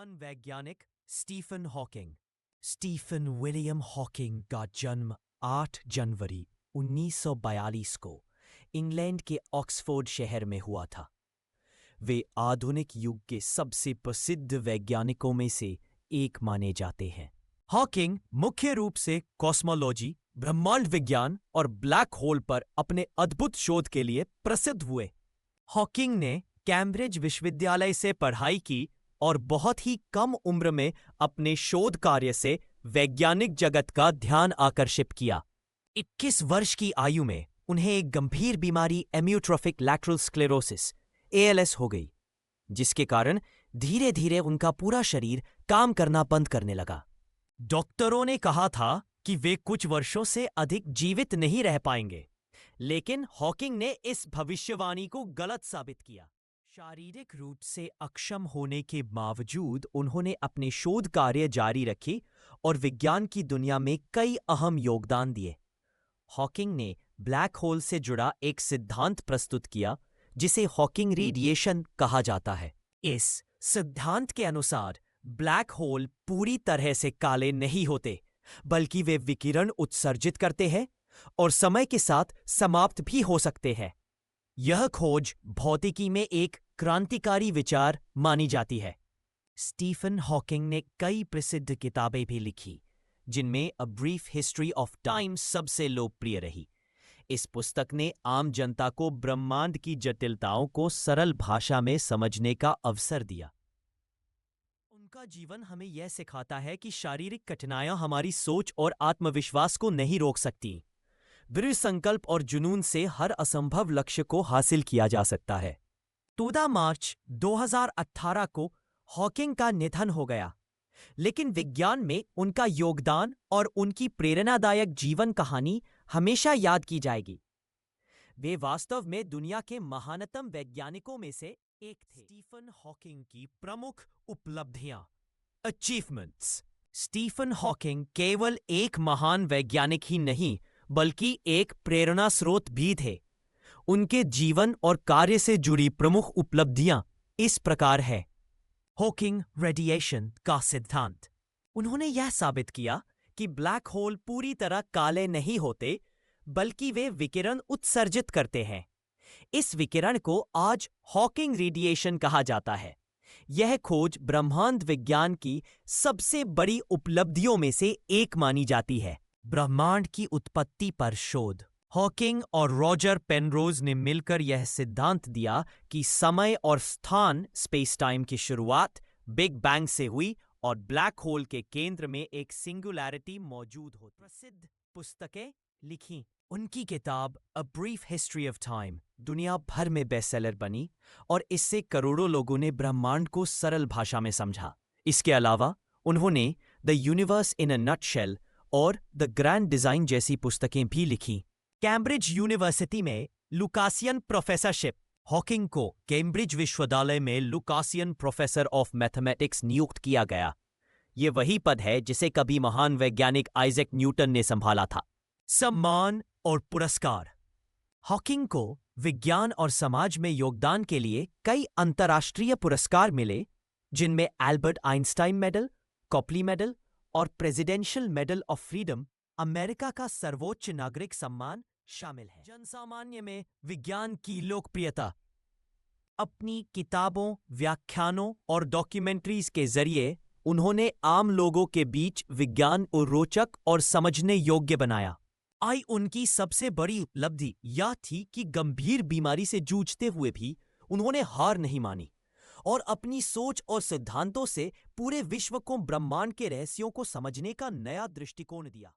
महान वैज्ञानिक Stephen Hawking. Stephen William Hawking का जन्म 8 जनवरी 1942 को इंग्लैंड के ऑक्सफोर्ड शहर में हुआ था। वे आधुनिक युग के सबसे प्रसिद्ध वैज्ञानिकों में से एक माने जाते हैं। हॉकिंग मुख्य रूप से कॉस्मोलॉजी, ब्रह्मांड विज्ञान और ब्लैक होल पर अपने अद्भुत शोध के लिए प्रसिद्ध हुए। हॉकिंग ने कैम्ब्रिज विश्वविद्यालय से पढ़ाई की और बहुत ही कम उम्र में अपने शोध कार्य से वैज्ञानिक जगत का ध्यान आकर्षित किया। 21 वर्ष की आयु में उन्हें एक गंभीर बीमारी एमियोट्रोफिक लैटरल स्क्लेरोसिस ALS हो गई, जिसके कारण धीरे धीरे उनका पूरा शरीर काम करना बंद करने लगा। डॉक्टरों ने कहा था कि वे कुछ वर्षों से अधिक जीवित नहीं रह पाएंगे, लेकिन हॉकिंग ने इस भविष्यवाणी को गलत साबित किया। शारीरिक रूप से अक्षम होने के बावजूद उन्होंने अपने शोध कार्य जारी रखी और विज्ञान की दुनिया में कई अहम योगदान दिए। हॉकिंग ने ब्लैक होल से जुड़ा एक सिद्धांत प्रस्तुत किया जिसे हॉकिंग रेडिएशन कहा जाता है। इस सिद्धांत के अनुसार ब्लैक होल पूरी तरह से काले नहीं होते, बल्कि वे विकिरण उत्सर्जित करते हैं और समय के साथ समाप्त भी हो सकते हैं। यह खोज भौतिकी में एक क्रांतिकारी विचार मानी जाती है। स्टीफन हॉकिंग ने कई प्रसिद्ध किताबें भी लिखी, जिनमें a brief history of time सबसे लोकप्रिय रही। इस पुस्तक ने आम जनता को ब्रह्मांड की जटिलताओं को सरल भाषा में समझने का अवसर दिया। उनका जीवन हमें यह सिखाता है कि शारीरिक कठिनाइयां हमारी सोच और आत्मविश्वास को नहीं रोक सकती। दृढ़ संकल्प और जुनून से हर असंभव लक्ष्य को हासिल किया जा सकता है। 14 मार्च 2018 को हॉकिंग का निधन हो गया, लेकिन विज्ञान में उनका योगदान और उनकी प्रेरणादायक जीवन कहानी हमेशा याद की जाएगी। वे वास्तव में दुनिया के महानतम वैज्ञानिकों में से एक थे। स्टीफन हॉकिंग की प्रमुख उपलब्धियां, अचीवमेंट्स। स्टीफन हॉकिंग केवल एक महान वैज्ञानिक ही नहीं, बल्कि एक प्रेरणा स्रोत भी थे। उनके जीवन और कार्य से जुड़ी प्रमुख उपलब्धियां इस प्रकार है। हॉकिंग रेडिएशन का सिद्धांत। उन्होंने यह साबित किया कि ब्लैक होल पूरी तरह काले नहीं होते, बल्कि वे विकिरण उत्सर्जित करते हैं। इस विकिरण को आज हॉकिंग रेडिएशन कहा जाता है। यह खोज ब्रह्मांड विज्ञान की सबसे बड़ी उपलब्धियों में से एक मानी जाती है। ब्रह्मांड की उत्पत्ति पर शोध। हॉकिंग और रॉजर पेनरोज ने मिलकर यह सिद्धांत दिया कि समय और स्थान स्पेस टाइम की शुरुआत बिग बैंग से हुई और ब्लैक होल के केंद्र में एक सिंगुलैरिटी मौजूद होती। प्रसिद्ध पुस्तकें लिखी। उनकी किताब a brief history of time दुनिया भर में बेस्टसेलर बनी और इससे करोड़ों लोगों ने ब्रह्मांड को सरल भाषा में समझा। इसके अलावा उन्होंने the universe in a nutshell और द ग्रैंड डिजाइन जैसी पुस्तकें भी लिखी। कैम्ब्रिज यूनिवर्सिटी में लुकासियन प्रोफेसरशिप। हॉकिंग को कैम्ब्रिज विश्वविद्यालय में लुकासियन प्रोफेसर ऑफ मैथमेटिक्स नियुक्त किया गया। यह वही पद है जिसे कभी महान वैज्ञानिक आइजैक न्यूटन ने संभाला था। सम्मान और पुरस्कार। हॉकिंग को विज्ञान और समाज में योगदान के लिए कई अंतर्राष्ट्रीय पुरस्कार मिले, जिनमें एल्बर्ट आइंस्टाइन मेडल, कॉपली मेडल और presidential medal of freedom, America का सर्वोच्च नागरिक सम्मान, शामिल है। जनसामान्य में विज्ञान की लोकप्रियता। अपनी किताबों, व्याख्यानों और डॉक्यूमेंट्रीज के जरिए उन्होंने आम लोगों के बीच विज्ञान को रोचक और समझने योग्य बनाया। उनकी सबसे बड़ी उपलब्धि यह थी कि गंभीर बीमारी से जूझते हुए भी उन्होंने हार नहीं मानी और अपनी सोच और सिद्धांतों से पूरे विश्व को ब्रह्मांड के रहस्यों को समझने का नया दृष्टिकोण दिया।